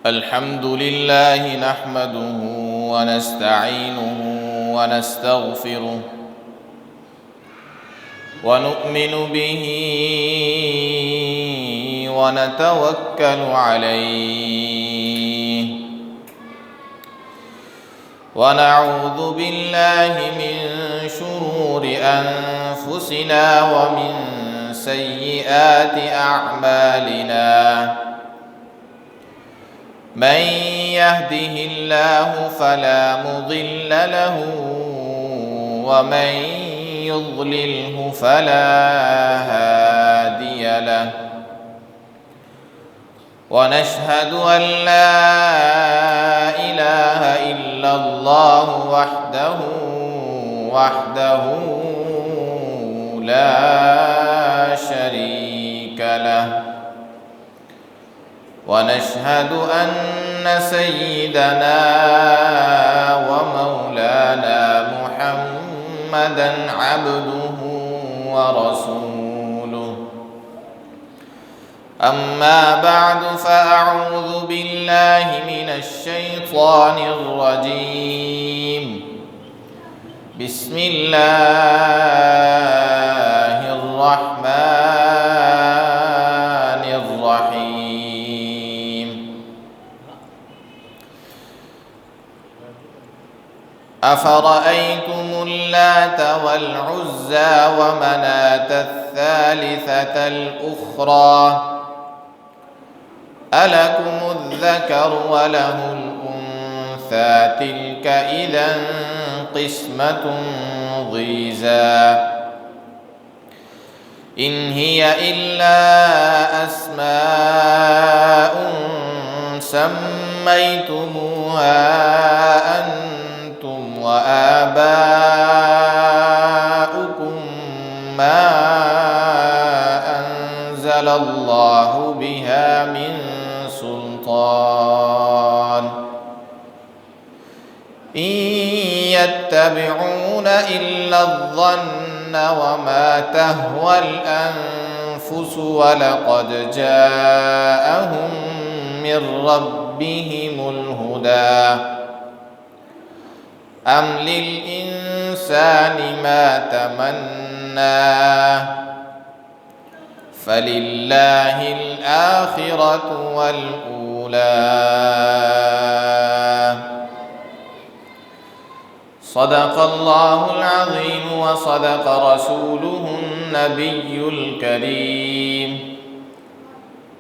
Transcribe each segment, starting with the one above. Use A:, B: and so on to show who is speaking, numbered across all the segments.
A: الحمد لله نحمده ونستعينه ونستغفره ونؤمن به ونتوكل عليه ونعوذ بالله من شرور أنفسنا ومن سيئات أعمالنا من يهده الله فلا مضل له ومن يضلله فلا هادي له ونشهد أن لا إله إلا الله وحده لا شريك له ونشهد أن سيدنا ومولانا محمدًا عبده ورسوله أما بعد فأعوذ بالله من الشيطان الرجيم بسم الله الرحمن الرحيم أفرأيتم اللات والعزى ومناة الثالثة الأخرى ألكم الذكر وله الأنثى تلك إذا قسمة ضيزى إن هي إلا أسماء سميتموها أنتم وآباؤكم ما أنزل الله بها من سلطان إن يتبعون إلا الظن وما تهوى الأنفس ولقد جاءهم من ربهم الهدى أم للإنسان ما تمنى فلله الآخرة والأولى صدق الله العظيم وصدق رسوله النبي الكريم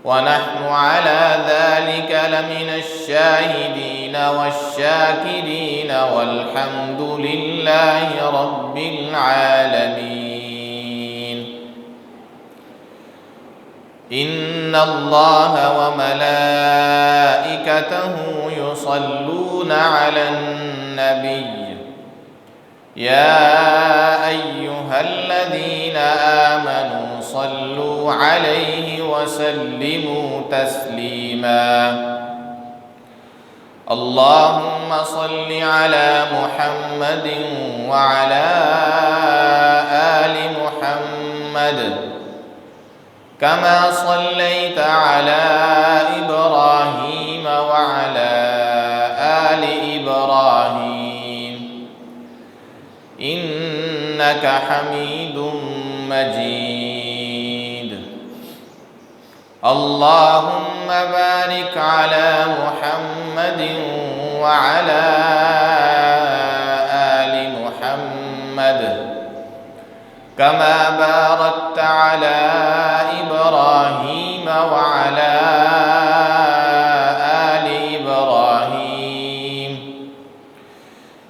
A: ونحن على ذلك لمن الشاهدين والشاكرين والحمد لله رب العالمين إن الله وملائكته يصلون على النبي يا أيها الذين آمنوا صلوا عليه وسلموا تسليما اللهم صل على محمد وعلى آل محمد كما صليت على إبراهيم وعلى آل إبراهيم إنك حميد مجيد اللهم بارك على محمد وعلى آل محمد كما باركت على إبراهيم وعلى آل إبراهيم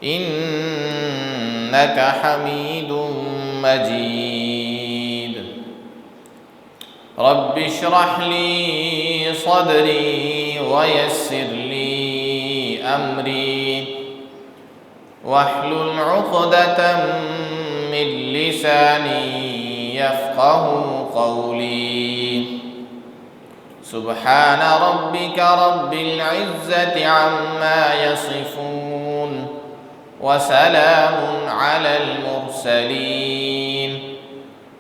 A: إنك حميد مجيد رب اشرح لي صدري ويسر لي أمري واحلل عقدة من لساني يفقه قولي سبحان ربك رب العزة عما يصفون وسلام على المرسلين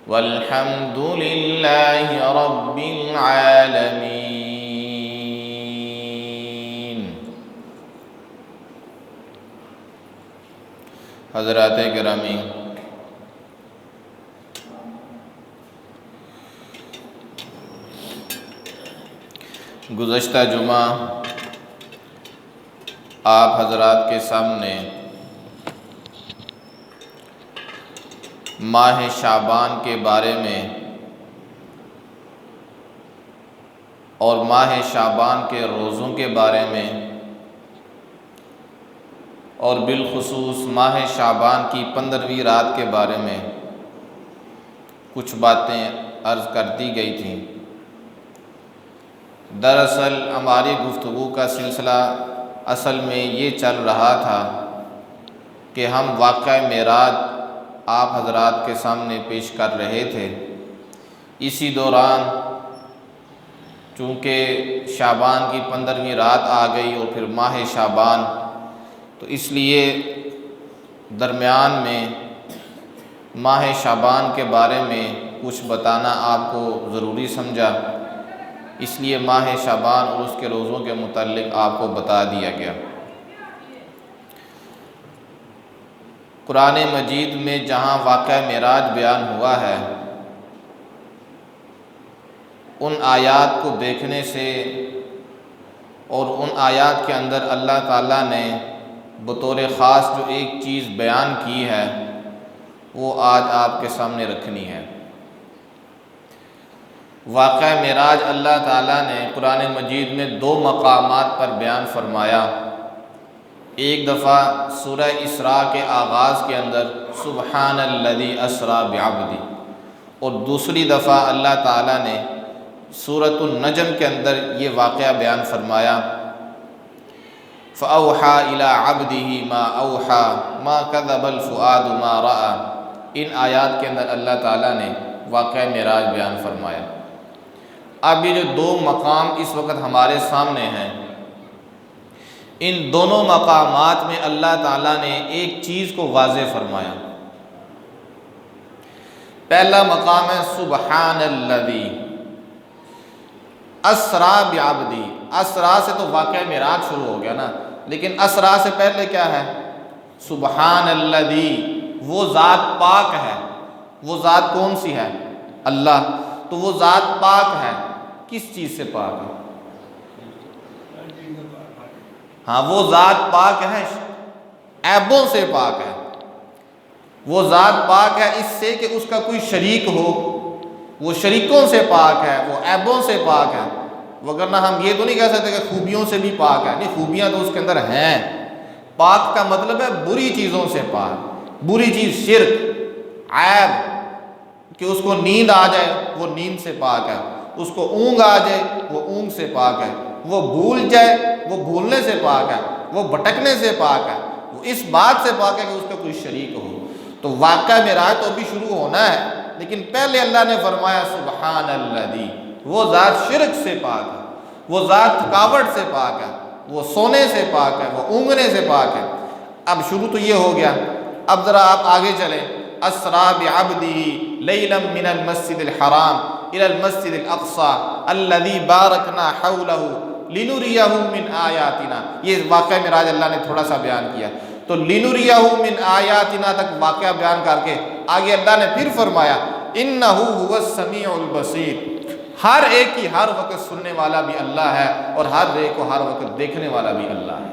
A: والحمد لله رب العالمين. حضرات گرامی، گزشتہ جمعہ آپ حضرات کے سامنے ماہ شعبان کے بارے میں اور ماہ شعبان کے روزوں کے بارے میں اور بالخصوص ماہ شعبان کی 15ویں رات کے بارے میں کچھ باتیں عرض کر دی گئی تھیں۔ دراصل ہماری گفتگو کا سلسلہ اصل میں یہ چل رہا تھا کہ ہم واقعہ معراج آپ حضرات کے سامنے پیش کر رہے تھے۔ اسی دوران چونکہ شعبان کی 15ویں رات آ گئی اور پھر ماہ شعبان، تو اس لیے درمیان میں ماہ شعبان کے بارے میں کچھ بتانا آپ کو ضروری سمجھا، اس لیے ماہ شعبان اور اس کے روزوں کے متعلق آپ کو بتا دیا گیا۔ قرآن مجید میں جہاں واقعہ معراج بیان ہوا ہے، ان آیات کو دیکھنے سے اور ان آیات کے اندر اللہ تعالیٰ نے بطور خاص جو ایک چیز بیان کی ہے وہ آج آپ کے سامنے رکھنی ہے۔ واقعہ معراج اللہ تعالیٰ نے قرآن مجید میں 2 مقامات پر بیان فرمایا۔ ایک دفعہ سورہ اسراء کے آغاز کے اندر سبحان الذی اسریٰ بعبدہ، اور دوسری دفعہ اللہ تعالیٰ نے سورۃ النجم کے اندر یہ واقعہ بیان فرمایا، فَأَوْحَى إِلَىٰ عَبْدِهِ مَا أَوْحَىٰ مَا كَذَبَ الْفُؤَادُ مَا رَأَىٰ۔ ان آیات کے اندر اللہ تعالیٰ نے واقعہ معراج بیان فرمایا۔ اب یہ جو 2 مقام اس وقت ہمارے سامنے ہیں، ان دونوں مقامات میں اللہ تعالیٰ نے ایک چیز کو واضح فرمایا۔ پہلا مقام ہے سبحان الذی اسریٰ بعبدہ۔ اسریٰ سے تو واقعہ معراج شروع ہو گیا نا، لیکن اسریٰ سے پہلے کیا ہے؟ سبحان الذی، وہ ذات پاک ہے۔ وہ ذات کون سی ہے؟ اللہ۔ تو وہ ذات پاک ہے، کس چیز سے پاک ہے؟ ہاں، وہ ذات پاک ہے، عیبوں سے پاک ہے۔ وہ ذات پاک ہے اس سے کہ اس کا کوئی شریک ہو، وہ شریکوں سے پاک ہے، وہ عیبوں سے پاک ہے۔ وگرنہ ہم یہ تو نہیں کہہ سکتے کہ خوبیوں سے بھی پاک ہے، نہیں، خوبیاں تو اس کے اندر ہیں۔ پاک کا مطلب ہے بری چیزوں سے پاک۔ بری چیز شرک، عیب کہ اس کو نیند آ جائے وہ نیند سے پاک ہے، اس کو اونگ آ جائے وہ اونگ سے پاک ہے، وہ بھول جائے وہ بھولنے سے پاک ہے، وہ بھٹکنے سے پاک ہے، وہ اس بات سے پاک ہے کہ اس کا کوئی شریک ہو۔ تو واقعہ معراج تو ابھی شروع ہونا ہے، لیکن پہلے اللہ نے فرمایا سبحان الذی، وہ ذات شرک سے پاک ہے، وہ ذات تھکاوٹ سے پاک ہے، وہ سونے سے پاک ہے، وہ اونگنے سے پاک ہے۔ اب شروع تو یہ ہو گیا، اب ذرا آپ آگے چلیں۔ اسریٰ بعبدہ لیلا من المسجد الحرام الی المسجد الاقصی الذی بارکنا حولہ لنریہ من آیاتنا۔ یہ واقعہ معراج اللہ نے تھوڑا سا بیان کیا، تو لنریہ من آیاتنا تک واقعہ بیان کر کے آگے اللہ نے پھر فرمایا انہ هو السمیع البصیر، ہر ایک کی ہر وقت سننے والا بھی اللہ ہے اور ہر ایک کو ہر وقت دیکھنے والا بھی اللہ ہے۔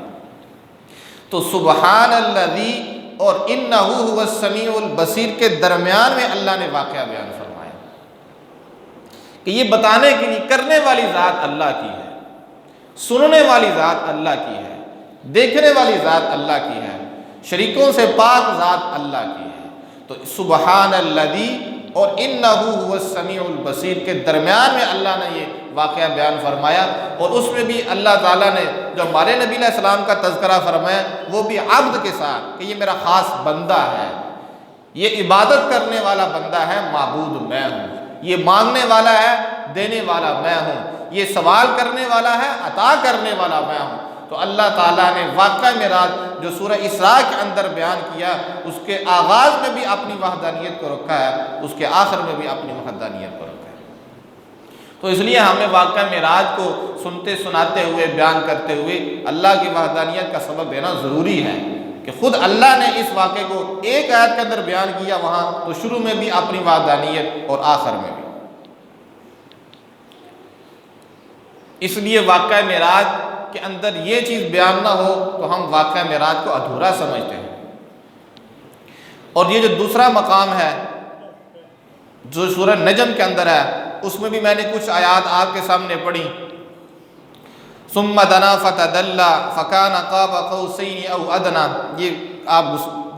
A: تو سبحان الذی اور انہ هو السمیع البصیر کے درمیان میں اللہ نے واقعہ بیان فرمایا کہ یہ بتانے کے لیے کرنے والی ذات اللہ کی ہے، سننے والی ذات اللہ کی ہے، دیکھنے والی ذات اللہ کی ہے، شریکوں سے پاک ذات اللہ کی ہے۔ تو سبحان الذی اور انہ هو السمیع البصیر کے درمیان میں اللہ نے یہ واقعہ بیان فرمایا، اور اس میں بھی اللہ تعالیٰ نے جو ہمارے نبی علیہ السلام کا تذکرہ فرمایا وہ بھی عبد کے ساتھ کہ یہ میرا خاص بندہ ہے، یہ عبادت کرنے والا بندہ ہے، معبود میں ہوں، یہ مانگنے والا ہے، دینے والا میں ہوں، یہ سوال کرنے والا ہے، عطا کرنے والا میں ہوں۔ تو اللہ تعالیٰ نے واقعہ معراج جو سورہ اسراء کے اندر بیان کیا، اس کے آغاز میں بھی اپنی وحدانیت کو رکھا ہے، اس کے آخر میں بھی اپنی وحدانیت کو رکھا ہے۔ تو اس لیے ہمیں واقعہ معراج کو سنتے سناتے ہوئے بیان کرتے ہوئے اللہ کی وحدانیت کا سبب دینا ضروری ہے کہ خود اللہ نے اس واقعے کو ایک آیت کے اندر بیان کیا وہاں تو شروع میں بھی اپنی وحدانیت اور آخر میں بھی. اس لیے واقعہ معراج کے اندر یہ چیز بیان نہ ہو تو ہم واقعہ معراج کو ادھورا سمجھتے ہیں. اور یہ جو دوسرا مقام ہے جو سورہ نجم کے اندر ہے اس میں بھی میں نے کچھ آیات آپ کے سامنے پڑھی. ثم دنا فتدلى فكان قاب قوسين او ادنى، یہ آپ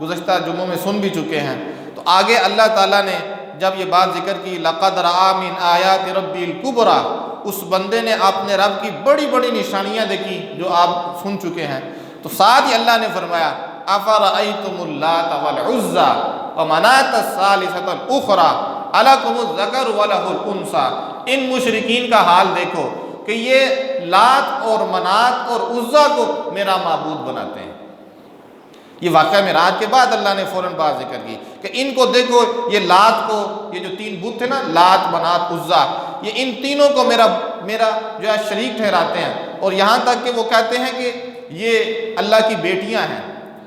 A: گزشتہ جمعوں میں سن بھی چکے ہیں. تو آگے اللہ تعالیٰ نے جب یہ بات ذکر کی لقد رأى من آیات ربی الکبریٰ، اس بندے نے اپنے رب کی بڑی بڑی نشانیاں دیکھی جو آپ سن چکے ہیں. تو ساتھ ہی اللہ نے فرمایا افرأيتم اللات والعزى ومناة الثالثة الأخرى ألكم الذكر وله الأنثى. ان مشرکین کا حال دیکھو کہ یہ لات اور منات اور عزا کو میرا معبود بناتے ہیں. یہ واقعہ معراج کے بعد اللہ نے فوراً بات ذکر کی کہ ان کو دیکھو، یہ لات کو، یہ جو تین بت تھے نا، لات منات عزا، یہ ان تینوں کو میرا جو ہے شریک ٹھہراتے ہیں. اور یہاں تک کہ وہ کہتے ہیں کہ یہ اللہ کی بیٹیاں ہیں.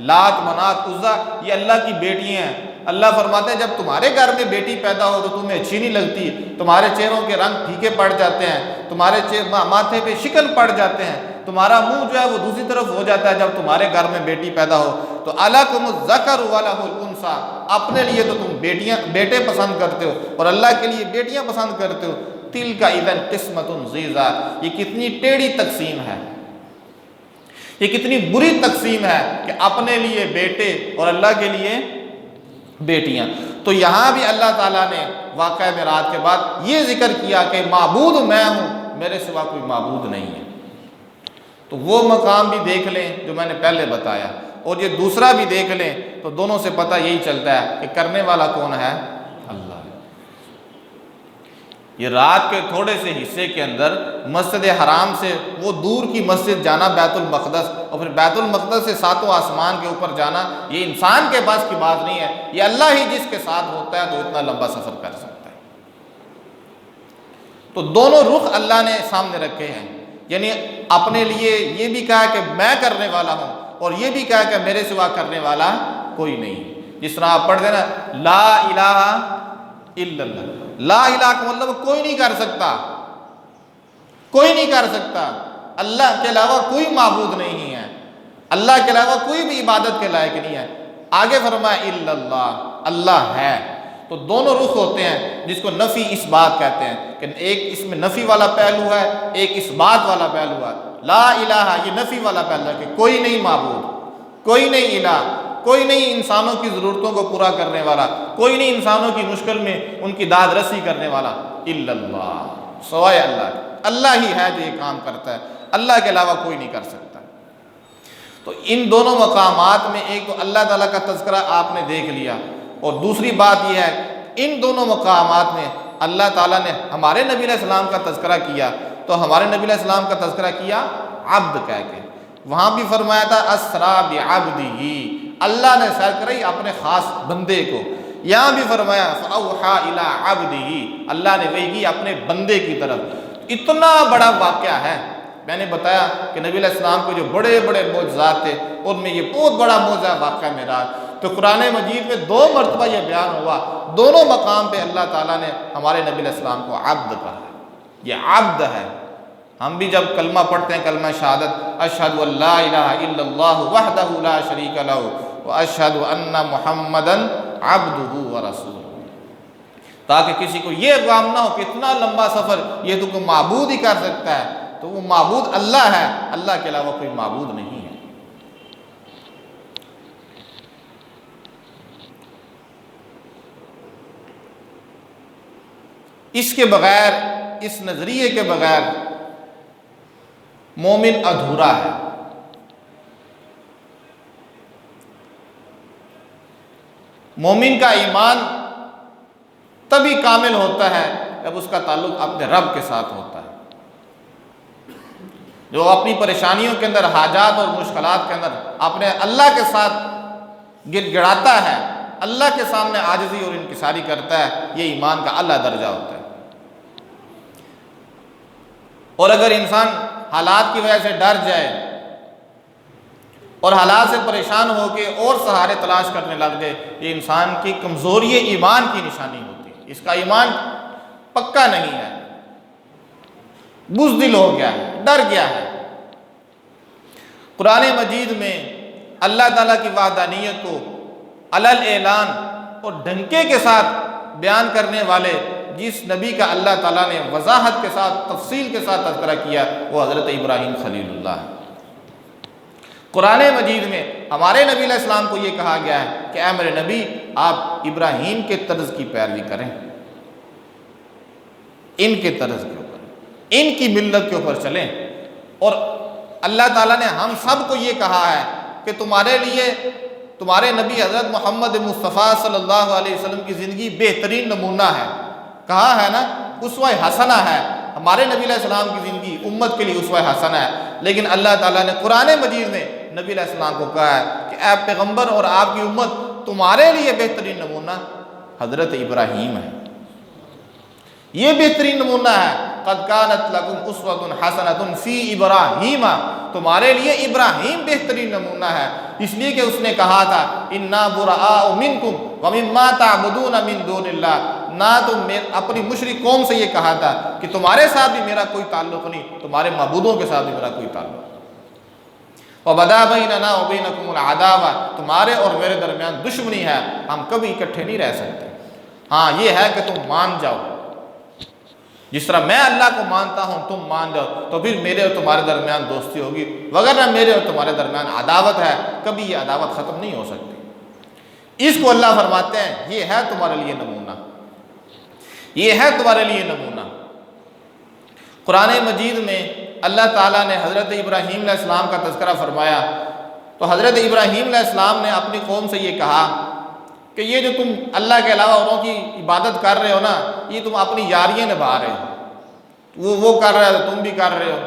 A: لات منات عزا یہ اللہ کی بیٹیاں ہیں. اللہ فرماتے ہیں جب تمہارے گھر میں بیٹی پیدا ہو تو تمہیں اچھی نہیں لگتی، تمہارے چہروں کے رنگ پھیکے پڑ جاتے ہیں، تمہارے ماتھے پہ شکن پڑ جاتے ہیں، تمہارا منہ جو ہے وہ دوسری طرف ہو جاتا ہے جب تمہارے گھر میں بیٹی پیدا ہو. تو الکم الذکر ولہ الانثی، اپنے لیے تو تم بیٹے پسند کرتے ہو اور اللہ کے لیے بیٹیاں پسند کرتے ہو. تلک اذا قسمۃ ضیزیٰ، یہ کتنی ٹیڑھی تقسیم ہے، یہ کتنی بری تقسیم ہے کہ اپنے لیے بیٹے اور اللہ کے لیے بیٹیاں. تو یہاں بھی اللہ تعالیٰ نے واقعہ معراج کے بعد یہ ذکر کیا کہ معبود میں ہوں، میرے سوا کوئی معبود نہیں ہے. تو وہ مقام بھی دیکھ لیں جو میں نے پہلے بتایا اور یہ دوسرا بھی دیکھ لیں تو دونوں سے پتہ یہی چلتا ہے کہ کرنے والا کون ہے؟ اللہ. یہ رات کے تھوڑے سے حصے کے اندر مسجد حرام سے وہ دور کی مسجد جانا بیت المقدس، اور پھر بیت المقدس سے ساتوں آسمان کے اوپر جانا، یہ انسان کے پاس کی بات نہیں ہے. یہ اللہ ہی جس کے ساتھ ہوتا ہے تو اتنا لمبا سفر کر سکتا ہے. تو دونوں رخ اللہ نے سامنے رکھے ہیں، یعنی اپنے لیے یہ بھی کہا کہ میں کرنے والا ہوں اور یہ بھی کہا کہ میرے سوا کرنے والا کوئی نہیں. جس طرح آپ پڑھ دینا لا الہ الا اللہ، لا الہ کا مطلب کوئی نہیں کر سکتا، کوئی نہیں کر سکتا. اللہ کے علاوہ کوئی معبود نہیں ہے، اللہ کے علاوہ کوئی بھی عبادت کے لائق نہیں ہے. آگے فرمایا الا اللہ، اللہ ہے. تو دونوں رخ ہوتے ہیں جس کو نفی اس بات کہتے ہیں کہ ایک اس میں نفی والا پہلو ہے، ایک اس بات والا پہلو ہے. لا الہ یہ نفی والا پہلو ہے کہ کوئی نہیں معبود، کوئی نہیں الہ، کوئی نہیں انسانوں کی ضرورتوں کو پورا کرنے والا، کوئی نہیں انسانوں کی مشکل میں ان کی داد رسی کرنے والا. الا اللہ، سوائے اللہ، اللہ ہی ہے جو یہ کام کرتا ہے، اللہ کے علاوہ کوئی نہیں کر سکتا. تو ان دونوں مقامات میں ایک تو اللہ تعالیٰ کا تذکرہ آپ نے دیکھ لیا، اور دوسری بات یہ ہے ان دونوں مقامات میں اللہ تعالیٰ نے ہمارے نبی علیہ السلام کا تذکرہ کیا. تو ہمارے نبی علیہ السلام کا تذکرہ کیا عبد کہہ کے، وہاں بھی فرمایا تھا اسرا بعبدہ، اللہ نے سیر کرائی اپنے خاص بندے کو. یہاں بھی فرمایا فاوحا الی عبدہ، اللہ نے وحی کی اپنے بندے کی طرف. اتنا بڑا واقعہ ہے. میں نے بتایا کہ نبی علیہ السلام کو جو بڑے بڑے معجزات تھے ان میں یہ بہت بڑا معجزہ واقعہ معراج. تو قرآن مجید میں 2 مرتبہ یہ بیان ہوا، دونوں مقام پہ اللہ تعالیٰ نے ہمارے نبی علیہ السلام کو عبد کہا. یہ عبد ہے. ہم بھی جب کلمہ پڑھتے ہیں کلمہ شہادت اشہد ان لا الہ الا اللہ وحدہ لا شریک لہ واشہد ان محمدا عبدہ ورسولہ، تاکہ کسی کو یہ غام نہ ہو کہ اتنا لمبا سفر یہ تو کوئی معبود ہی کر سکتا ہے. تو وہ معبود اللہ ہے، اللہ کے علاوہ کوئی معبود نہیں ہے. اس کے بغیر، اس نظریے کے بغیر مومن ادھورا ہے. مومن کا ایمان تبھی کامل ہوتا ہے جب اس کا تعلق اپنے رب کے ساتھ ہوتا ہے. جو اپنی پریشانیوں کے اندر، حاجات اور مشکلات کے اندر اپنے اللہ کے ساتھ گڑ گڑاتا ہے، اللہ کے سامنے عاجزی اور انکساری کرتا ہے، یہ ایمان کا اعلیٰ درجہ ہوتا ہے. اور اگر انسان حالات کی وجہ سے ڈر جائے اور حالات سے پریشان ہو کے اور سہارے تلاش کرنے لگ جائے، یہ انسان کی کمزوری ایمان کی نشانی ہوتی ہے، اس کا ایمان پکا نہیں ہے، بزدل ہو گیا ہے، ڈر گیا ہے۔ قرآن مجید میں اللہ تعالیٰ کی وحدانیت کو علل اعلان اور ڈنکے کے ساتھ بیان کرنے والے جس نبی کا اللہ تعالیٰ نے وضاحت کے ساتھ تفصیل کے ساتھ تذکرہ کیا وہ حضرت ابراہیم خلیل اللہ ہے۔ قرآن مجید میں ہمارے نبی علیہ السلام کو یہ کہا گیا ہے کہ اے میرے نبی آپ ابراہیم کے طرز کی پیروی کریں، ان کے طرز کے اوپر، ان کی ملت کے اوپر چلیں۔ اور اللہ تعالیٰ نے ہم سب کو یہ کہا ہے کہ تمہارے لیے تمہارے نبی حضرت محمد مصطفیٰ صلی اللہ علیہ وسلم کی زندگی بہترین نمونہ ہے، کہا ہے نا اسوہ حسنہ ہے، ہمارے نبی علیہ السلام کی زندگی امت کے لیے اسوہ حسنہ ہے۔ لیکن اللہ تعالیٰ نے قرآن مجید میں نبی علیہ السلام کو کہا ہے کہ اے پیغمبر اور آپ کی امت تمہارے لیے بہترین نمونہ حضرت ابراہیم ہے، یہ بہترین نمونہ ہے۔ قد کانت لکم اسوۃ حسنۃ فی ابراہیم، تمہارے لیے ابراہیم بہترین نمونہ ہے، اس لیے کہ اس نے کہا تھا انا براء منکم ومما تعبدون من دون اللہ، نہ تم اپنی مشرک قوم سے یہ کہا تھا کہ تمہارے ساتھ بھی میرا کوئی تعلق نہیں، تمہارے معبودوں کے ساتھ بھی میرا کوئی تعلق نہیں۔ وَبَدَا بَيْنَنَا وَبَيْنَكُمُ الْعَدَاوَةُ، تمہارے اور میرے درمیان دشمنی ہے، ہم کبھی اکٹھے نہیں رہ سکتے۔ ہاں یہ ہے کہ تم مان جاؤ، جس طرح میں اللہ کو مانتا ہوں تم مان جاؤ، تو پھر میرے اور تمہارے درمیان دوستی ہوگی، وگرنہ میرے اور تمہارے درمیان عداوت ہے، کبھی یہ عداوت ختم نہیں ہو سکتی۔ اس کو اللہ فرماتے ہیں یہ ہے تمہارے لیے نمونہ، یہ ہے تمہارے لیے نمونہ۔ قرآن مجید میں اللہ تعالیٰ نے حضرت ابراہیم علیہ السلام کا تذکرہ فرمایا تو حضرت ابراہیم علیہ السلام نے اپنی قوم سے یہ کہا کہ یہ جو تم اللہ کے علاوہ اوروں کی عبادت کر رہے ہو نا، یہ تم اپنی یاریاں نبھا رہے ہو، وہ کر رہا ہے تو تم بھی کر رہے ہو،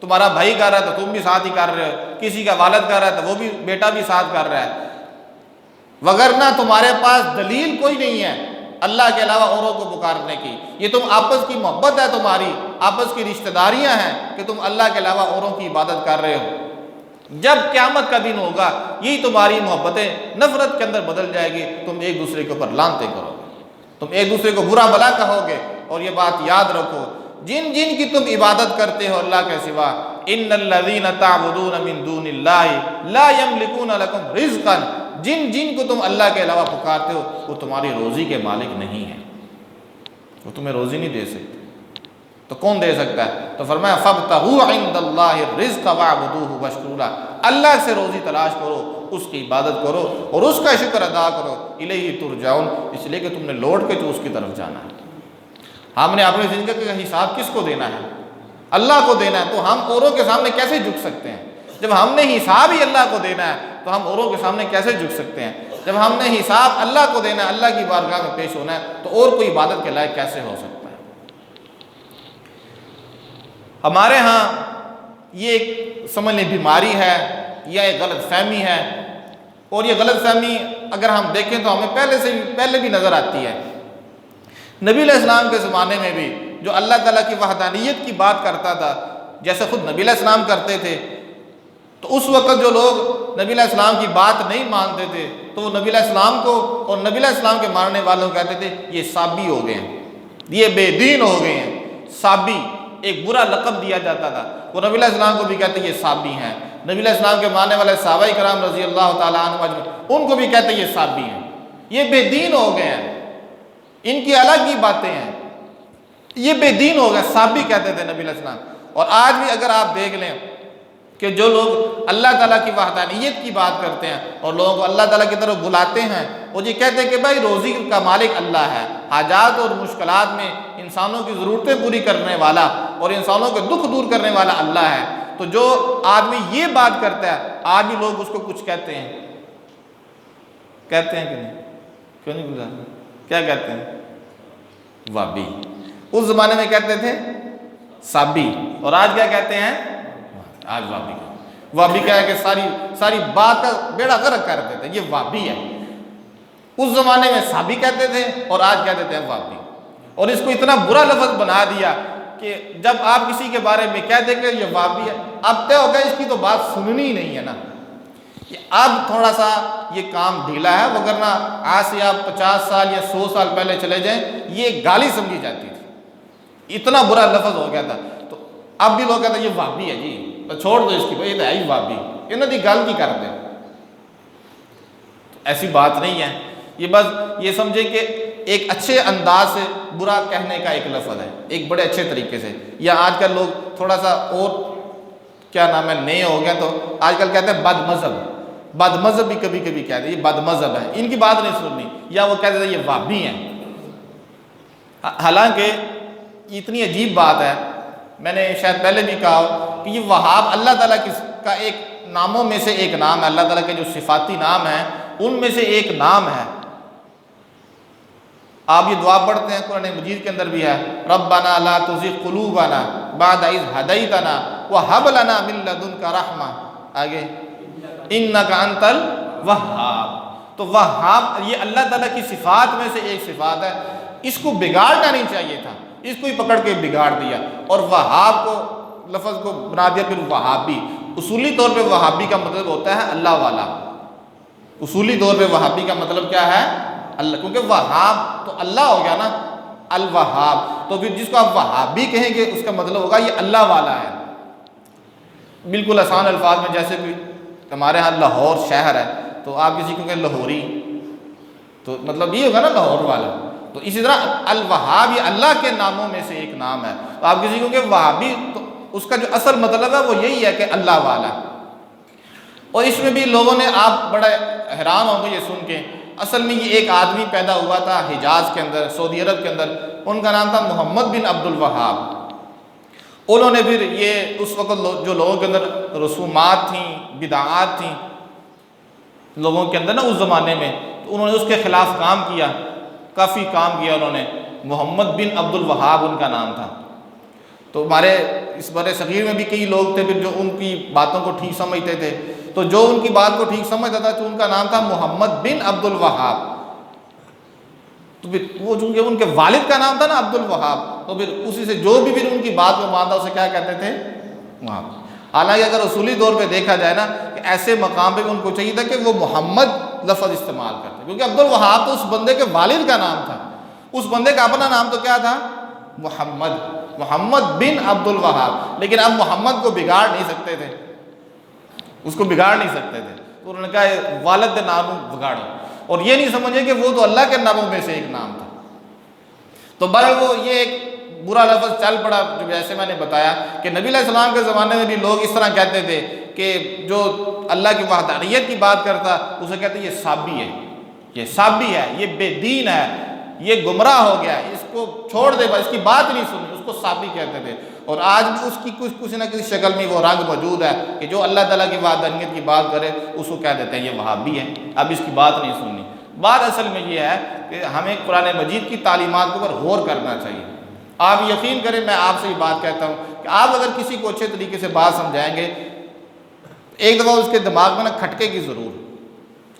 A: تمہارا بھائی کر رہا ہے تو تم بھی ساتھ ہی کر رہے ہو، کسی کا والد کر رہا ہے تو وہ بھی بیٹا بھی ساتھ کر رہا ہے، وگرنہ تمہارے پاس دلیل کوئی نہیں ہے اللہ کے علاوہ اوروں کو پکارنے کی، یہ تم آپس کی محبت ہے، تمہاری آپس کی رشتہ داریاں ہیں کہ تم اللہ کے علاوہ اوروں کی عبادت کر رہے ہو۔ جب قیامت کا دن ہوگا یہی تمہاری محبتیں نفرت کے اندر بدل جائے گی، تم ایک دوسرے کے اوپر لعنتیں کرو گے، تم ایک دوسرے کو برا بھلا کہو گے۔ اور یہ بات یاد رکھو، جن جن کی تم عبادت کرتے ہو اللہ کے سوا، ان الذین تعبدون من دون اللہ لا یملکون لکم رزقا، جن جن کو تم اللہ کے علاوہ پکارتے ہو وہ تمہاری روزی کے مالک نہیں ہیں، وہ تمہیں روزی نہیں دے سکتے، تو کون دے سکتا ہے؟ تو فرمایا فابتغوا عند اللہ الرزق واعبدوہ واشکروا لہ، اللہ سے روزی تلاش کرو، اس کی عبادت کرو اور اس کا شکر ادا کرو، الیہ ترجعون، اس لیے کہ تم نے لوٹ کے تو اس کی طرف جانا ہے۔ ہم نے اپنی زندگی کا حساب کس کو دینا ہے؟ اللہ کو دینا ہے، تو ہم اوروں کے سامنے کیسے جھک سکتے ہیں؟ جب ہم نے حساب ہی اللہ کو دینا ہے تو ہم اوروں کے سامنے کیسے جھک سکتے ہیں؟ جب ہم نے حساب اللہ کو دینا ہے، اللہ کی بارگاہ میں پیش ہونا ہے، تو اور کوئی عبادت کے لائق کیسے ہو سکتا ہے؟ ہمارے ہاں یہ ایک سمجھ لیں بیماری ہے یا ایک غلط فہمی ہے، اور یہ غلط فہمی اگر ہم دیکھیں تو ہمیں پہلے بھی نظر آتی ہے۔ نبی علیہ السلام کے زمانے میں بھی جو اللہ تعالیٰ کی وحدانیت کی بات کرتا تھا، جیسے خود نبی علیہ السلام کرتے تھے، تو اس وقت جو لوگ نبی علیہ السلام کی بات نہیں مانتے تھے تو وہ نبی علیہ السلام کو اور نبی علیہ السلام کے ماننے والوں کو کہتے تھے یہ صابی ہو گئے ہیں، یہ بے دین ہو گئے ہیں۔ صابی ایک برا لقب دیا جاتا تھا، وہ نبی علیہ السلام کو بھی کہتے یہ صابی ہیں، نبی علیہ السلام کے ماننے والے صحابہ کرام رضی اللہ تعالیٰ عنہ اجمعین ان کو بھی کہتے یہ صابی ہیں، یہ بے دین ہو گئے ہیں، ان کی الگ ہی باتیں ہیں، یہ بے دین ہو گئے، صابی کہتے تھے نبی علیہ السلام۔ اور آج بھی اگر آپ دیکھ لیں کہ جو لوگ اللہ تعالیٰ کی وحدانیت کی بات کرتے ہیں اور لوگوں کو اللہ تعالیٰ کی طرف بلاتے ہیں، وہ یہ کہتے ہیں کہ بھائی روزی کا مالک اللہ ہے، حاجات اور مشکلات میں انسانوں کی ضرورتیں پوری کرنے والا اور انسانوں کے دکھ دور کرنے والا اللہ ہے، تو جو آدمی یہ بات کرتا ہے آج بھی لوگ اس کو کچھ کہتے ہیں کہ نہیں؟ کیوں نہیں گزارتے؟ کیا کہتے ہیں؟ وابی۔ اس زمانے میں کہتے تھے صابی، اور آج کیا کہتے ہیں؟ آج وابی۔ وابی کیا ہے کہ ساری بات کا بیڑا غرق کر دیتے ہیں، یہ وابی ہے۔ اس زمانے میں صابی کہتے تھے اور آج کیا کہتے ہیں؟ وابی۔ اور اس کو اتنا برا لفظ بنا دیا کہ جب آپ کسی کے بارے میں کہہ دیں کہ یہ وابی ہے، اب طے ہو گیا اس کی تو بات سننی ہی نہیں ہے نا۔ کہ اب تھوڑا سا یہ کام ڈھیلا ہے، وگرنہ آج سے آپ 50 سال یا 100 سال پہلے چلے جائیں یہ گالی سمجھی جاتی تھی، اتنا برا لفظ ہو گیا تھا۔ تو اب بھی لوگ کہتے ہیں یہ وہابی ہے جی، چھوڑ دو اس کی، بھائی یہ تو ہے ہی وہابی، انہوں نے گل کی کر دیں۔ ایسی بات نہیں ہے، یہ بس یہ سمجھیں کہ ایک اچھے انداز سے برا کہنے کا ایک لفظ ہے، ایک بڑے اچھے طریقے سے۔ یا آج کل لوگ تھوڑا سا اور کیا نام ہے نئے ہو گئے، تو آج کل کہتے ہیں بد مذہب، بد مذہب بھی کبھی کبھی کہتے ہیں یہ بد مذہب ہے، ان کی بات نہیں سننی، یا وہ کہتے ہیں یہ وہابی ہیں۔ حالانکہ اتنی عجیب بات ہے، میں نے شاید پہلے بھی کہا ہو کہ یہ وہاب اللہ تعالیٰ کا ایک ناموں میں سے ایک نام ہے، اللہ تعالیٰ کے جو صفاتی نام ہیں ان میں سے ایک نام ہے۔ آپ یہ دعا پڑھتے ہیں قرآن مجید کے اندر بھی ہے، ربنا لا تزغ قلوبنا بعد اذ ہدیتنا وہب لنا من لدنک رحمہ، آگے انک انت الوہاب۔ تو وہاب یہ اللہ تعالیٰ کی صفات میں سے ایک صفات ہے، اس کو بگاڑنا نہیں چاہیے تھا، اس کو ہی پکڑ کے بگاڑ دیا، اور وہاب کو لفظ کو بنا دیا پھر وہابی۔ اصولی طور پہ وہابی کا مطلب ہوتا ہے اللہ والا، اصولی طور پہ وہابی کا مطلب کیا ہے؟ اللہ، کیونکہ وہاب تو اللہ ہو گیا نا، الوہاب، تو پھر جس کو آپ وہابی کہیں گے اس کا مطلب ہوگا یہ اللہ والا ہے۔ بالکل آسان الفاظ میں، جیسے کہ ہمارے ہاں لاہور شہر ہے تو آپ کسی کو کہیں لاہوری، تو مطلب یہ ہوگا نا لاہور والا۔ تو اسی طرح الوہاب یہ اللہ کے ناموں میں سے ایک نام ہے، تو آپ کسی کو کہ وہابی، تو اس کا جو اصل مطلب ہے وہ یہی ہے کہ اللہ والا۔ اور اس میں بھی لوگوں نے، آپ بڑا حیران ہوں گے یہ سن کے، اصل میں یہ ایک آدمی پیدا ہوا تھا حجاز کے اندر، سعودی عرب کے اندر، ان کا نام تھا محمد بن عبد الوہاب۔ انہوں نے پھر یہ اس وقت جو لوگوں کے اندر رسومات تھیں، بدعات تھیں لوگوں کے اندر نا اس زمانے میں، تو انہوں نے اس کے خلاف کام کیا، کافی کام کیا انہوں نے۔ محمد بن عبد الوہاب ان کا نام تھا۔ تو ہمارے اس بر صغیر میں بھی کئی لوگ تھے پھر جو ان کی باتوں کو ٹھیک سمجھتے تھے، تو جو ان کی بات کو ٹھیک سمجھتا تھا تو ان کا نام تھا محمد بن عبد الوہاب۔ تو پھر وہ چونکہ ان کے والد کا نام تھا نا عبد الوہاب، تو پھر اسی سے جو بھی پھر ان کی بات کو مانتا اسے کیا کہتے تھے؟ وہاب۔ حالانکہ اگر اصولی طور پہ دیکھا جائے نا کہ ایسے مقام پہ ان کو چاہیے تھا کہ وہ محمد لفظ استعمال کرتے، کیونکہ عبد الوہاب تو اس بندے کے والد کا نام تھا، اس بندے کا اپنا نام تو کیا تھا؟ محمد بن عبد الوہاب۔ لیکن اب محمد کو بگاڑ نہیں سکتے تھے، اس کو بگاڑ نہیں سکتے تھے، تو انہوں نے کہا والد کے نام بگاڑو، اور یہ نہیں سمجھے کہ وہ تو اللہ کے ناموں میں سے ایک نام تھا۔ تو بہرحال وہ یہ ایک برا لفظ چل پڑا، جو جیسے میں نے بتایا کہ نبی علیہ السلام کے زمانے میں بھی لوگ اس طرح کہتے تھے کہ جو اللہ کی وحدانیت کی بات کرتا اسے کہتے یہ صابی ہے، یہ صابی ہے، یہ بے دین ہے، یہ گمراہ ہو گیا، اس کو چھوڑ دے، اس کی بات نہیں سنی، اس کو صابی کہتے تھے۔ اور آج بھی اس کی کسی نہ کسی شکل میں وہ رنگ موجود ہے کہ جو اللہ تعالیٰ کی وحدانیت کی بات کرے اس کو کہہ دیتے ہیں یہ وہابی ہے، اب اس کی بات نہیں سننی۔ بات اصل میں یہ ہے کہ ہمیں قرآن مجید کی تعلیمات کے اوپر غور کرنا چاہیے۔ آپ یقین کریں، میں آپ سے یہ بات کہتا ہوں کہ آپ اگر کسی کو اچھے طریقے سے بات سمجھائیں گے، ایک دفعہ اس کے دماغ میں نا کھٹکے کی ضرور،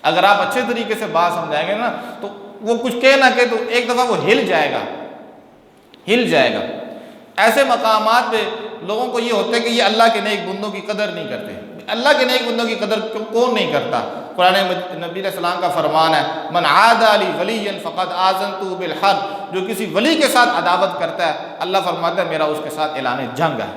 A: اگر آپ اچھے طریقے سے بات سمجھائیں گے نا تو وہ کچھ کہے نہ کہ تو ایک دفعہ وہ ہل جائے گا۔ ایسے مقامات پہ لوگوں کو یہ ہوتا ہے کہ یہ اللہ کے نیک بندوں کی قدر نہیں کرتے۔ اللہ کے نیک بندوں کی قدر کون نہیں کرتا؟ قرآن نبی علیہ السلام کا فرمان ہے، من عادى لي وليا فقد آذنته بالحرب، جو کسی ولی کے ساتھ عداوت کرتا ہے اللہ فرماتا ہے میرا اس کے ساتھ اعلان جنگ ہے۔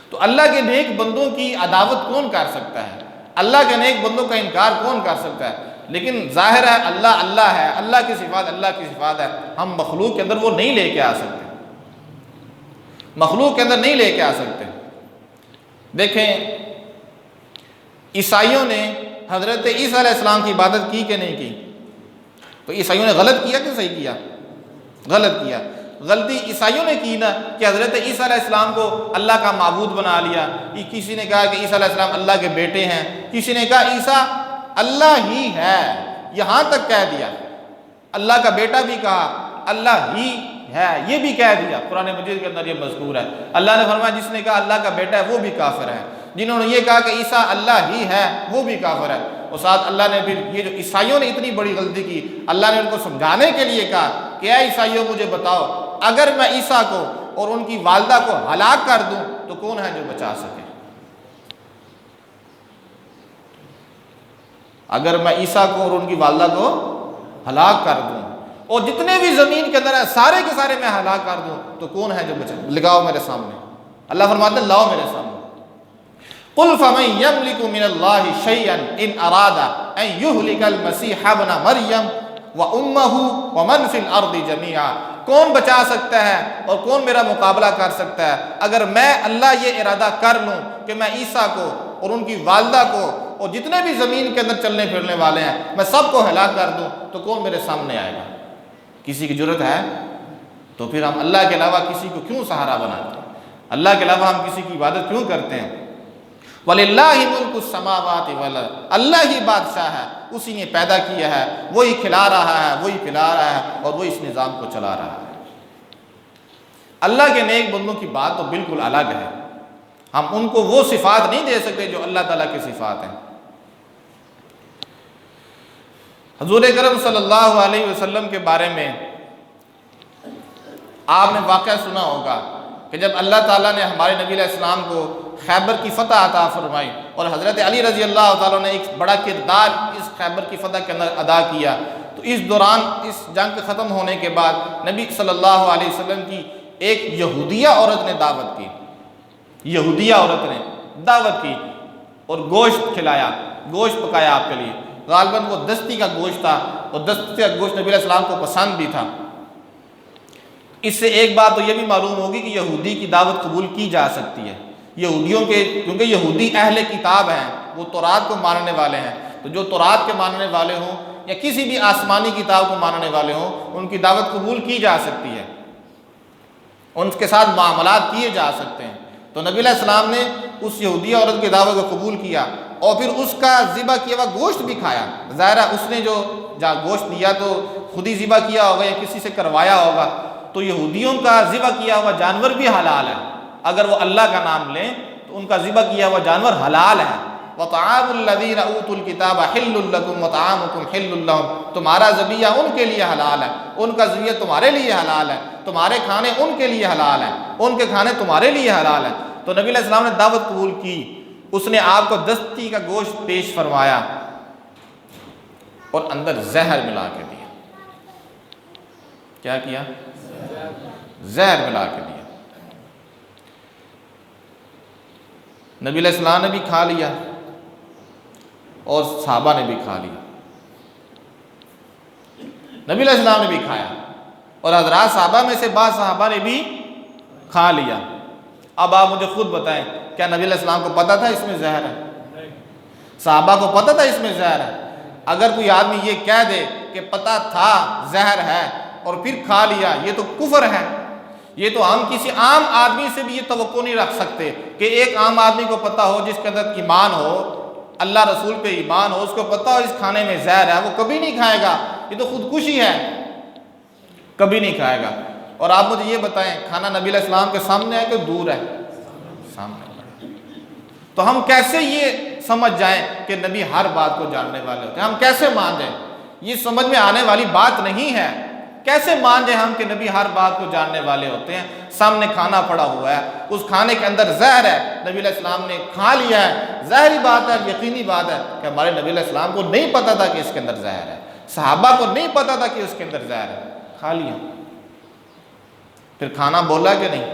A: تو اللہ کے نیک بندوں کی عداوت کون کر سکتا ہے؟ اللہ کے نیک بندوں کا انکار کون کر سکتا ہے؟ لیکن ظاہر ہے اللہ اللہ ہے، اللہ کی صفات اللہ کی صفات ہے، ہم مخلوق کے اندر وہ نہیں لے کے آ سکتے، مخلوق کے اندر نہیں لے کے آ سکتے۔ دیکھیں عیسائیوں نے حضرت عیسیٰ علیہ السلام کی عبادت کی کہ نہیں کی؟ تو عیسائیوں نے غلط کیا کہ صحیح کیا؟ غلط کیا۔ غلطی عیسائیوں نے کی نا کہ حضرت عیسیٰ علیہ السلام کو اللہ کا معبود بنا لیا۔ کسی نے کہا کہ عیسیٰ علیہ السلام اللہ کے بیٹے ہیں، کسی نے کہا عیسیٰ اللہ ہی ہے، یہاں تک کہہ دیا، اللہ کا بیٹا بھی کہا، اللہ ہی ہے یہ بھی کہہ دیا۔ قرآن مجید کے اندر یہ مذکور ہے، اللہ نے فرمایا جس نے کہا اللہ کا بیٹا ہے وہ بھی کافر ہے، جنہوں نے یہ کہا کہ عیسیٰ اللہ ہی ہے وہ بھی کافر ہے۔ اور ساتھ اللہ نے پھر یہ جو عیسائیوں نے اتنی بڑی غلطی کی، اللہ نے ان کو سمجھانے کے لیے کہا کہ اے عیسائیوں مجھے بتاؤ، اگر میں عیسیٰ کو اور ان کی والدہ کو ہلاک کر دوں تو کون ہے جو بچا سکے؟ اگر میں عیسیٰ کو اور ان کی والدہ کو ہلاک کر دوں اور جتنے بھی زمین کے اندر ہیں سارے کے سارے میں ہلاک کر دوں تو کون ہے جو بچے؟ لگاؤ میرے سامنے۔ اللہ فرماتے ہیں لاؤ میرے سامنے۔ قل فمن يملك من الله شيئا ان اراد ان يهلك المسيح ابن مريم وامه ومن في الارض جميعا، کون بچا سکتا ہے اور کون میرا مقابلہ کر سکتا ہے اگر میں اللہ یہ ارادہ کر لوں کہ میں عیسیٰ کو اور ان کی والدہ کو اور جتنے بھی زمین کے اندر چلنے پھرنے والے ہیں میں سب کو ہلاک کر دوں تو کون میرے سامنے آئے گا؟ کسی کی جرت ہے؟ تو پھر ہم اللہ کے علاوہ کسی کو کیوں سہارا بناتے ہیں؟ اللہ کے علاوہ ہم کسی کی عبادت کیوں کرتے ہیں؟ وَلِلَّهِ مُلْكُ السَّمَاوَاتِ وَالْأَرْضِ، اللہ ہی بادشاہ ہے، اسی نے پیدا کیا ہے، وہی کھلا رہا ہے، وہی پلا رہا ہے اور وہی اس نظام کو چلا رہا ہے۔ اللہ کے نیک بندوں کی بات تو بالکل الگ ہے، ہم ان کو وہ صفات نہیں دے سکتے جو اللہ تعالیٰ کی صفات ہیں۔ حضور اکرم صلی اللہ علیہ وسلم کے بارے میں آپ نے واقعہ سنا ہوگا کہ جب اللہ تعالیٰ نے ہمارے نبی علیہ السلام کو خیبر کی فتح عطا فرمائی اور حضرت علی رضی اللہ تعالیٰ نے ایک بڑا کردار اس خیبر کی فتح کے اندر ادا کیا، تو اس دوران اس جنگ کے ختم ہونے کے بعد نبی صلی اللہ علیہ وسلم کی ایک یہودیہ عورت نے دعوت کی، یہودیہ عورت نے دعوت کی اور گوشت کھلایا، گوشت پکایا آپ کے لیے، غالباً وہ دستی کا گوشت تھا اور دستی کا گوشت نبی علیہ السلام کو پسند بھی تھا۔ اس سے ایک بات تو یہ بھی معلوم ہوگی کہ یہودی کی دعوت قبول کی جا سکتی ہے، یہودیوں کے، کیونکہ یہودی اہل کتاب ہیں، وہ تورات کو ماننے والے ہیں، تو جو تورات کے ماننے والے ہوں یا کسی بھی آسمانی کتاب کو ماننے والے ہوں ان کی دعوت قبول کی جا سکتی ہے، ان کے ساتھ معاملات کیے جا سکتے ہیں۔ تو نبی علیہ السلام نے اس یہودی عورت کی دعوت کو قبول کیا اور پھر اس کا ذبح کیا ہوا گوشت بھی کھایا۔ ظاہرہ اس نے جو گوشت دیا تو خود ہی ذبح کیا ہوگا یا کسی سے کروایا ہوگا، تو یہودیوں کا ذبح کیا ہوا جانور بھی حلال ہے، اگر وہ اللہ کا نام لیں تو ان کا ذبح کیا ہوا جانور حلال ہے۔ وَطَعَامُ الَّذِينَ أُوتُوا الْكِتَابَ حِلٌّ لَّكُمْ وَطَعَامُكُمْ حِلٌّ لَّهُمْ، تمہارا ذبیحہ ان کے لیے حلال ہے، ان کا ذبیحہ تمہارے لیے حلال ہے، تمہارے کھانے ان کے لیے حلال ہیں، ان کے کھانے تمہارے لیے حلال ہیں۔ تو نبی علیہ السلام نے دعوت قبول کی، اس نے آپ کو دستی کا گوشت پیش فرمایا اور اندر زہر ملا کے دیا۔ کیا کیا؟ زہر ملا کے دیا۔ نبی علیہ السلام نے بھی کھا لیا اور صحابہ نے بھی کھا لیا، نبی علیہ السلام نے بھی کھایا اور حضرات صحابہ میں سے بعض صحابہ نے بھی کھا لیا۔ اب آپ مجھے خود بتائیں، کیا نبی علیہ السلام کو پتہ تھا اس میں زہر ہے؟ صحابہ کو پتہ تھا اس میں زہر ہے؟ اگر کوئی آدمی یہ کہہ دے کہ پتہ تھا زہر ہے اور پھر کھا لیا، یہ تو کفر ہے۔ یہ تو ہم کسی عام آدمی سے بھی یہ توقع نہیں رکھ سکتے کہ ایک عام آدمی کو پتہ ہو، جس کے اندر ایمان ہو، اللہ رسول پہ ایمان ہو، اس کو پتہ ہو اس کھانے میں زہر ہے، وہ کبھی نہیں کھائے گا، یہ تو خودکشی ہے، کبھی نہیں کھائے گا۔ اور آپ مجھے یہ بتائیں، کھانا نبی علیہ السلام کے سامنے ہے کہ دور ہے؟ سامنے۔ تو ہم کیسے یہ سمجھ جائیں کہ نبی ہر بات کو جاننے والے ہوتے ہیں؟ ہم کیسے مان جائیں؟ یہ سمجھ میں آنے والی بات نہیں ہے۔ کیسے مان جائیں ہم کہ نبی ہر بات کو جاننے والے ہوتے ہیں؟ سامنے کھانا پڑا ہوا ہے، اس کھانے کے اندر زہر ہے، نبی علیہ السلام نے کھا لیا ہے، ظاہری بات ہے، یقینی بات ہے کہ ہمارے نبی علیہ السلام کو نہیں پتا تھا کہ اس کے اندر زہر ہے، صحابہ کو نہیں پتا تھا کہ اس کے اندر زہر ہے، کھا لیا۔ پھر کھانا بولا کہ نہیں؟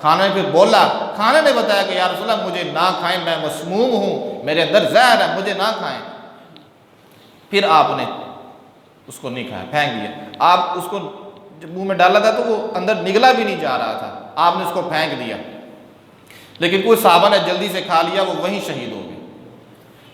A: کھانے پھر بولا، کھانے نے بتایا کہ یا رسول اللہ مجھے نہ کھائیں، میں مسموم ہوں، میرے اندر زہر ہے، مجھے نہ کھائیں۔ پھر آپ نے اس کو نہیں کھایا، پھینک دیا۔ آپ اس کو جب منہ میں ڈالا تھا تو وہ اندر نگلا بھی نہیں جا رہا تھا، آپ نے اس کو پھینک دیا، لیکن کوئی صحابہ نے جلدی سے کھا لیا، وہ وہیں شہید ہو گئے۔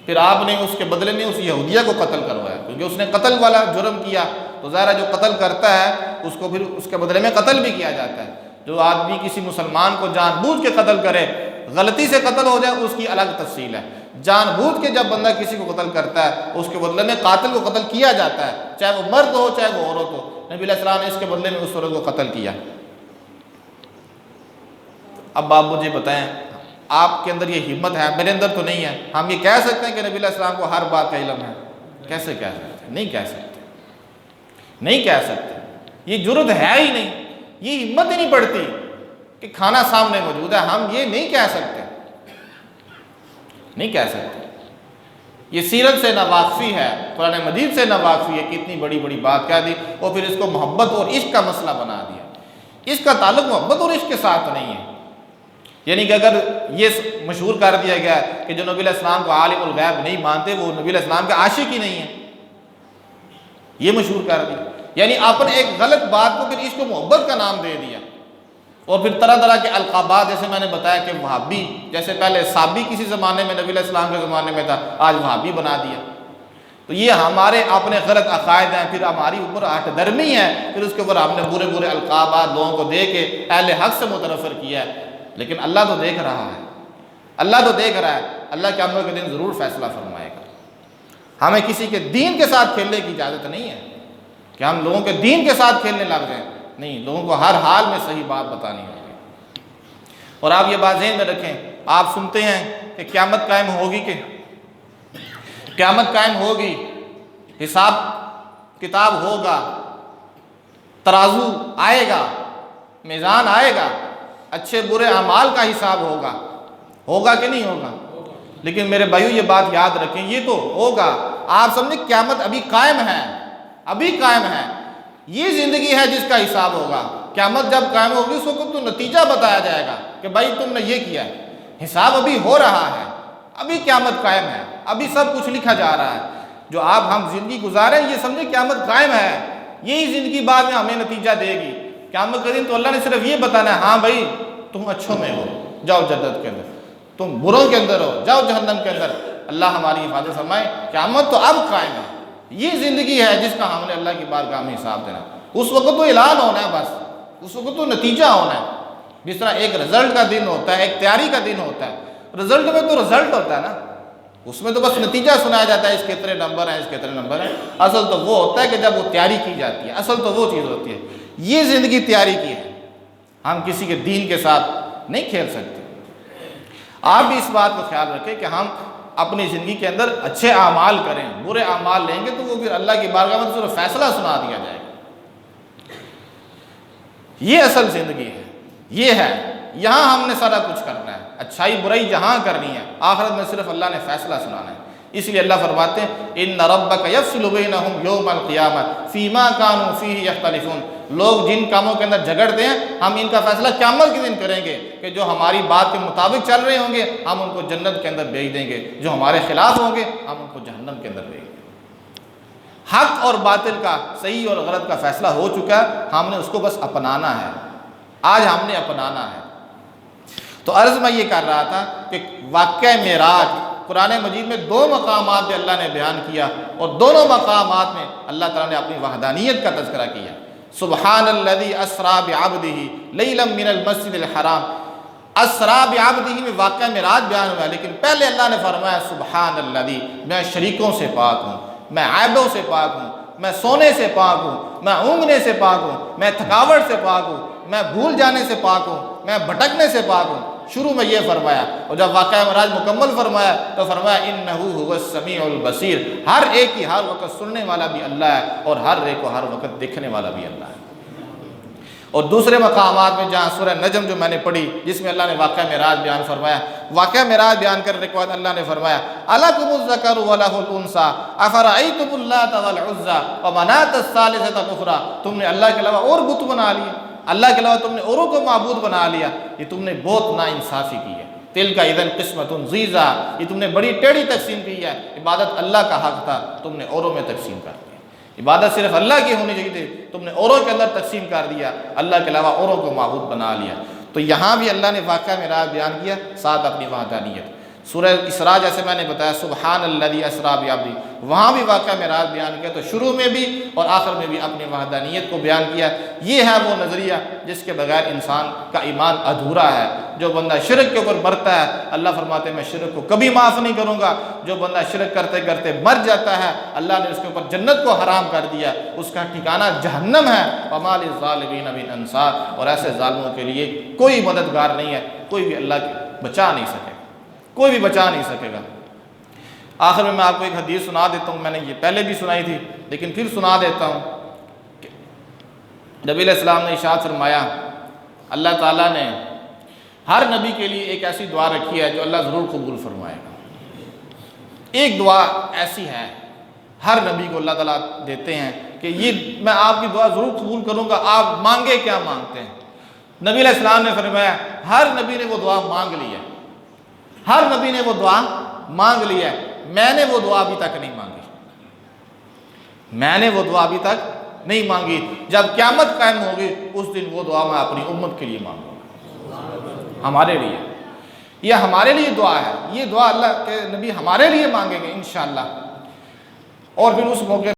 A: پھر آپ نے اس کے بدلے میں اس یہودیہ کو قتل کروایا، کیونکہ اس نے قتل والا جرم کیا، تو ظاہر جو قتل کرتا ہے اس کو پھر اس کے بدلے میں قتل بھی کیا جاتا ہے۔ جو آدمی کسی مسلمان کو جان بوجھ کے قتل کرے، غلطی سے قتل ہو جائے اس کی الگ تفصیل ہے، جان بوجھ کے جب بندہ کسی کو قتل کرتا ہے اس کے بدلے میں قاتل کو قتل کیا جاتا ہے، چاہے وہ مرد ہو چاہے وہ عورت ہو۔ نبی علیہ السلام نے اس کے بدلے میں اس عورت کو قتل کیا۔ اب آپ مجھے بتائیں، آپ کے اندر یہ ہمت ہے، میرے اندر تو نہیں ہے، ہم یہ کہہ سکتے ہیں کہ نبی علیہ السلام کو ہر بات کا علم ہے؟ کیسے کہہ سکتے ہیں؟ نہیں کہہ سکتے، نہیں کہہ سکتے، یہ جرت ہے ہی نہیں، یہ ہمت ہی نہیں پڑتی کہ کھانا سامنے موجود ہے، ہم یہ نہیں کہہ سکتے، نہیں کہہ سکتے۔ یہ سیرت سے ناواقفی ہے، قرآن مجید سے ناواقفی ہے کہ اتنی بڑی بڑی بات کہہ دی اور پھر اس کو محبت اور عشق کا مسئلہ بنا دیا۔ اس کا تعلق محبت اور عشق کے ساتھ نہیں ہے، یعنی کہ اگر یہ مشہور کر دیا گیا کہ جو نبی علیہ السلام کو عالم الغیب نہیں مانتے وہ نبی علیہ السلام کے عاشق ہی نہیں ہیں، یہ مشہور کر دیا، یعنی آپ نے ایک غلط بات کو پھر عشق و محبت کا نام دے دیا، اور پھر طرح طرح کے القابات، جیسے میں نے بتایا کہ وہابی، جیسے پہلے صابی کسی زمانے میں نبی علیہ السلام کے زمانے میں تھا، آج وہابی بنا دیا۔ تو یہ ہمارے اپنے غلط عقائد ہیں، پھر ہماری اوپر ہٹ درمی ہے، پھر اس کے اوپر ہم نے برے برے القابات لوگوں کو دے کے اہل حق سے متنفر کیا ہے۔ لیکن اللہ تو دیکھ رہا ہے، اللہ تو دیکھ رہا ہے، اللہ قیامت کے دن ضرور فیصلہ فرمائے گا۔ ہمیں کسی کے دین کے ساتھ کھیلنے کی اجازت نہیں ہے کہ ہم لوگوں کے دین کے ساتھ کھیلنے لگ جائیں، نہیں، لوگوں کو ہر حال میں صحیح بات بتانی ہوگی۔ اور آپ یہ بات ذہن میں رکھیں، آپ سنتے ہیں کہ قیامت قائم ہوگی، کہ قیامت قائم ہوگی، حساب کتاب ہوگا، ترازو آئے گا، میزان آئے گا، اچھے برے اعمال کا حساب ہوگا کہ نہیں ہوگا؟ لیکن میرے بھائیو یہ بات یاد رکھیں، یہ تو ہوگا، آپ سمجھیں قیامت ابھی قائم ہے، ابھی قائم ہے، یہ زندگی ہے جس کا حساب ہوگا۔ قیامت جب قائم ہوگی اس وقت تو نتیجہ بتایا جائے گا کہ بھائی تم نے یہ کیا ہے، حساب ابھی ہو رہا ہے، ابھی قیامت قائم ہے، ابھی سب کچھ لکھا جا رہا ہے۔ جو آپ ہم زندگی گزاریں یہ سمجھیں قیامت قائم ہے، یہی زندگی بعد میں ہمیں نتیجہ دے گی۔ قیامت کے دن تو اللہ نے صرف یہ بتانا ہے، ہاں بھائی تم اچھوں میں ہو، جاؤ جنت کے اندر، تم بروں کے اندر ہو، جاؤ جہنم کے اندر۔ اللہ ہماری حفاظت فرمائے۔ قیامت تو اب قائم ہے، یہ زندگی ہے جس کا ہم نے اللہ کی بارگاہ میں حساب دینا۔ اس وقت تو اعلان ہونا ہے، بس اس وقت تو نتیجہ ہونا ہے۔ جس طرح ایک رزلٹ کا دن ہوتا ہے، ایک تیاری کا دن ہوتا ہے، رزلٹ میں تو رزلٹ ہوتا ہے نا، اس میں تو بس نتیجہ سنایا جاتا ہے، اس کے اتنے نمبر ہیں، اس کے اتنے نمبر ہیں۔ اصل تو وہ ہوتا ہے کہ جب وہ تیاری کی جاتی ہے، اصل تو وہ چیز ہوتی ہے۔ یہ زندگی تیاری کی ہے، ہم کسی کے دین کے ساتھ نہیں کھیل سکتے۔ آپ بھی اس بات کو خیال رکھیں کہ ہم اپنی زندگی کے اندر اچھے اعمال کریں، برے اعمال لیں گے تو وہ پھر اللہ کی بارگاہ میں صرف فیصلہ سنا دیا جائے گا۔ یہ اصل زندگی ہے، یہ ہے، یہاں ہم نے سارا کچھ کرنا ہے، اچھائی برائی جہاں کرنی ہے، آخرت میں صرف اللہ نے فیصلہ سنانا ہے۔ اس لیے اللہ فرماتے ہیں ان ربک یفصل بینہم یوم القیامہ فیما کانوا فیہ یختلفون۔ لوگ جن کاموں کے اندر جھگڑتے ہیں ہم ان کا فیصلہ قیامت کے دن کریں گے، کہ جو ہماری بات کے مطابق چل رہے ہوں گے ہم ان کو جنت کے اندر بھیج دیں گے، جو ہمارے خلاف ہوں گے ہم ان کو جہنم کے اندر بھیج دیں گے۔ حق اور باطل کا، صحیح اور غلط کا فیصلہ ہو چکا ہے، ہم نے اس کو بس اپنانا ہے، آج ہم نے اپنانا ہے۔ تو عرض میں یہ کر رہا تھا کہ واقعہ معراج قرآن مجید میں دو مقامات پہ اللہ نے بیان کیا، اور دونوں مقامات میں اللہ تعالیٰ نے اپنی وحدانیت کا تذکرہ کیا۔ سبحان الذی اسریٰ بعبدہ لیلا من المسجد الحرام، اسریٰ بعبدہ میں واقعہ معراج بیان ہوا ہے، لیکن پہلے اللہ نے فرمایا سبحان الذی، میں شریکوں سے پاک ہوں، میں عیبوں سے پاک ہوں، میں سونے سے پاک ہوں، میں اونگنے سے پاک ہوں، میں تھکاوٹ سے پاک ہوں، میں بھول جانے سے پاک ہوں، میں بھٹکنے سے پاک ہوں۔ شروع میں یہ فرمایا، اور جب واقعہ معراج مکمل فرمایا تو فرمایا انہ هو السمیع البصیر، ہر ایک کی ہر وقت سننے والا بھی اللہ ہے اور ہر ایک کو ہر وقت دیکھنے والا بھی اللہ ہے۔ اور دوسرے مقامات میں جہاں سورہ نجم جو میں نے پڑھی جس میں اللہ نے واقعہ معراج بیان فرمایا، واقعہ معراج بیان کرنے کے بعد اللہ نے فرمایا الکم الذکر ولہ الانثی افرأیتم اللات والعزی ومناۃ الثالثۃ الاخری، تم نے اللہ کے علاوہ اور بت بنا لیے، اللہ کے علاوہ تم نے اوروں کو معبود بنا لیا، یہ تم نے بہت ناانصافی کی ہے۔ تلک اذا قسمۃ ضیزیٰ، یہ تم نے بڑی ٹیڑھی تقسیم کی ہے، عبادت اللہ کا حق تھا تم نے اوروں میں تقسیم کر دیا، عبادت صرف اللہ کی ہونی چاہیے تھی تم نے اوروں کے اندر تقسیم کر دیا، اللہ کے علاوہ اوروں کو معبود بنا لیا۔ تو یہاں بھی اللہ نے واقعہ معراج بیان کیا، ساتھ اپنی وحدانیت۔ سورہ اسراء جیسے میں نے بتایا سبحان الذی اسریٰ بعبدہ، وہاں بھی واقعہ معراج بیان کیا، تو شروع میں بھی اور آخر میں بھی اپنی وحدانیت کو بیان کیا۔ یہ ہے وہ نظریہ جس کے بغیر انسان کا ایمان ادھورا ہے۔ جو بندہ شرک کے اوپر مرتا ہے اللہ فرماتے ہیں میں شرک کو کبھی معاف نہیں کروں گا، جو بندہ شرک کرتے کرتے مر جاتا ہے اللہ نے اس کے اوپر جنت کو حرام کر دیا، اس کا ٹھکانہ جہنم ہے۔ وما للظالمین من انصار، اور ایسے ظالموں کے لیے کوئی مددگار نہیں ہے، کوئی بھی اللہ بچا نہیں سکے، کوئی بھی بچا نہیں سکے گا۔ آخر میں آپ کو ایک حدیث سنا دیتا ہوں، میں نے یہ پہلے بھی سنائی تھی لیکن پھر سنا دیتا ہوں۔ نبی علیہ السلام نے ارشاد فرمایا اللہ تعالیٰ نے ہر نبی کے لیے ایک ایسی دعا رکھی ہے جو اللہ ضرور قبول فرمائے گا۔ ایک دعا ایسی ہے ہر نبی کو اللہ تعالیٰ دیتے ہیں کہ یہ میں آپ کی دعا ضرور قبول کروں گا، آپ مانگے کیا مانگتے ہیں۔ نبی علیہ السلام نے فرمایا ہر نبی نے وہ دعا مانگ لی ہے، ہر نبی نے وہ دعا مانگ لی ہے، میں نے وہ دعا ابھی تک نہیں مانگی، میں نے وہ دعا ابھی تک نہیں مانگی۔ جب قیامت قائم ہوگی اس دن وہ دعا میں اپنی امت کے لیے مانگوں گا، ہمارے لیے، یہ ہمارے لیے دعا ہے، یہ دعا اللہ کے نبی ہمارے لیے مانگیں گے انشاءاللہ۔ اور پھر اس موقع